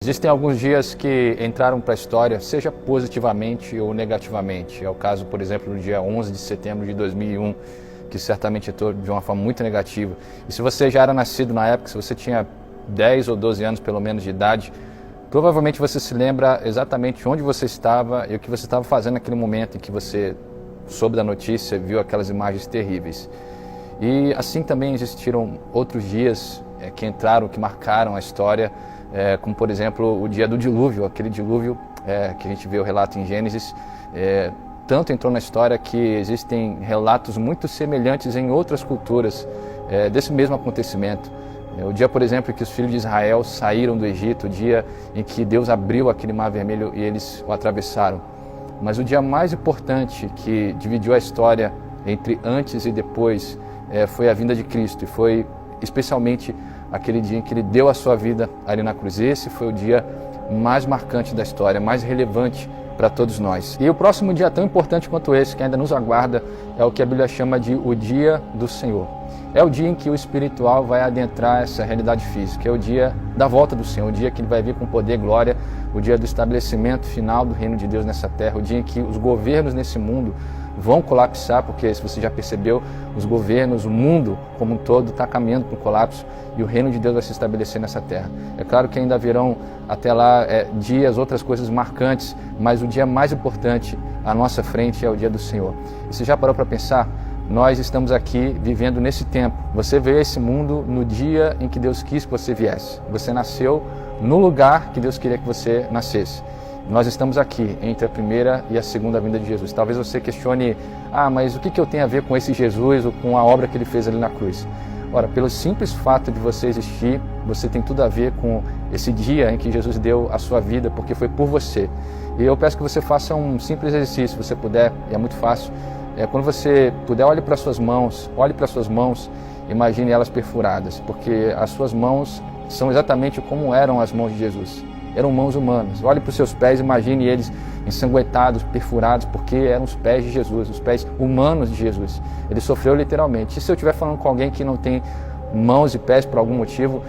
Existem alguns dias que entraram para a história, seja positivamente ou negativamente. É o caso, por exemplo, do dia 11 de setembro de 2001, que certamente entrou de uma forma muito negativa. E se você já era nascido na época, se você tinha 10 ou 12 anos pelo menos de idade, provavelmente você se lembra exatamente onde você estava e o que você estava fazendo naquele momento em que você soube da notícia, viu aquelas imagens terríveis. E assim também existiram outros dias que entraram, que marcaram a história, como por exemplo o dia do dilúvio, aquele dilúvio que a gente vê o relato em Gênesis, tanto entrou na história que existem relatos muito semelhantes em outras culturas desse mesmo acontecimento. O dia, por exemplo, em que os filhos de Israel saíram do Egito, o dia em que Deus abriu aquele mar vermelho e eles o atravessaram. Mas o dia mais importante que dividiu a história entre antes e depois foi a vinda de Cristo, e foi especialmente aquele dia em que ele deu a sua vida ali na cruz. Esse foi o dia mais marcante da história, mais relevante para todos nós. E o próximo dia tão importante quanto esse, que ainda nos aguarda, é o que a Bíblia chama de o dia do Senhor. É o dia em que o espiritual vai adentrar essa realidade física, é o dia da volta do Senhor, o dia que ele vai vir com poder e glória, o dia do estabelecimento final do reino de Deus nessa terra, o dia em que os governos nesse mundo vão colapsar, porque se você já percebeu, os governos, o mundo como um todo está caminhando para o colapso e o reino de Deus vai se estabelecer nessa terra. É claro que ainda virão até lá dias, outras coisas marcantes, mas o dia mais importante à nossa frente é o dia do Senhor. E você já parou para pensar? Nós estamos aqui vivendo nesse tempo. Você veio a esse mundo no dia em que Deus quis que você viesse. Você nasceu no lugar que Deus queria que você nascesse. Nós estamos aqui entre a primeira e a segunda vinda de Jesus. Talvez você questione, mas o que eu tenho a ver com esse Jesus ou com a obra que ele fez ali na cruz? Ora, pelo simples fato de você existir, você tem tudo a ver com esse dia em que Jesus deu a sua vida, porque foi por você. E eu peço que você faça um simples exercício, se você puder, é muito fácil. Quando você puder, olhe para suas mãos, imagine elas perfuradas, porque as suas mãos são exatamente como eram as mãos de Jesus. Eram mãos humanas. Olhe para os seus pés, imagine eles ensanguentados, perfurados, porque eram os pés de Jesus, os pés humanos de Jesus. Ele sofreu literalmente. E se eu estiver falando com alguém que não tem mãos e pés por algum motivo,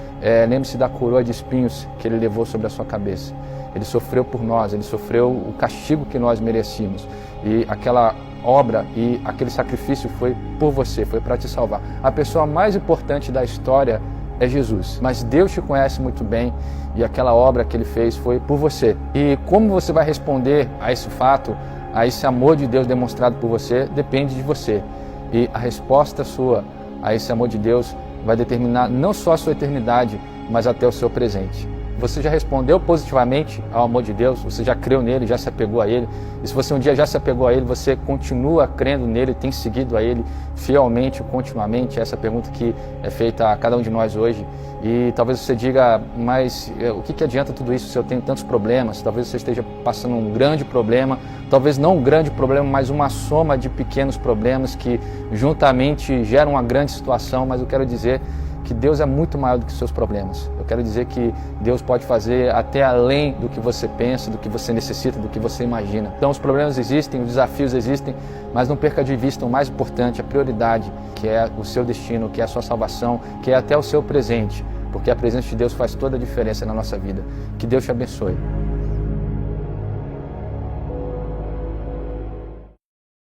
lembre-se da coroa de espinhos que ele levou sobre a sua cabeça. Ele sofreu por nós, ele sofreu o castigo que nós merecíamos. E aquela obra e aquele sacrifício foi por você, foi para te salvar. A pessoa mais importante da história é Jesus, mas Deus te conhece muito bem e aquela obra que ele fez foi por você. E como você vai responder a esse fato, a esse amor de Deus demonstrado por você, depende de você. E a resposta sua a esse amor de Deus vai determinar não só a sua eternidade, mas até o seu presente. Você já respondeu positivamente ao amor de Deus? Você já creu nele, já se apegou a ele? E se você um dia já se apegou a ele, você continua crendo nele, tem seguido a ele fielmente, continuamente? Essa pergunta que é feita a cada um de nós hoje. E talvez você diga, mas o que adianta tudo isso se eu tenho tantos problemas? Talvez você esteja passando um grande problema, talvez não um grande problema, mas uma soma de pequenos problemas que juntamente geram uma grande situação. Mas eu quero dizer que Deus é muito maior do que os seus problemas. Eu quero dizer que Deus pode fazer até além do que você pensa, do que você necessita, do que você imagina. Então os problemas existem, os desafios existem, mas não perca de vista o mais importante, a prioridade, que é o seu destino, que é a sua salvação, que é até o seu presente, porque a presença de Deus faz toda a diferença na nossa vida. Que Deus te abençoe.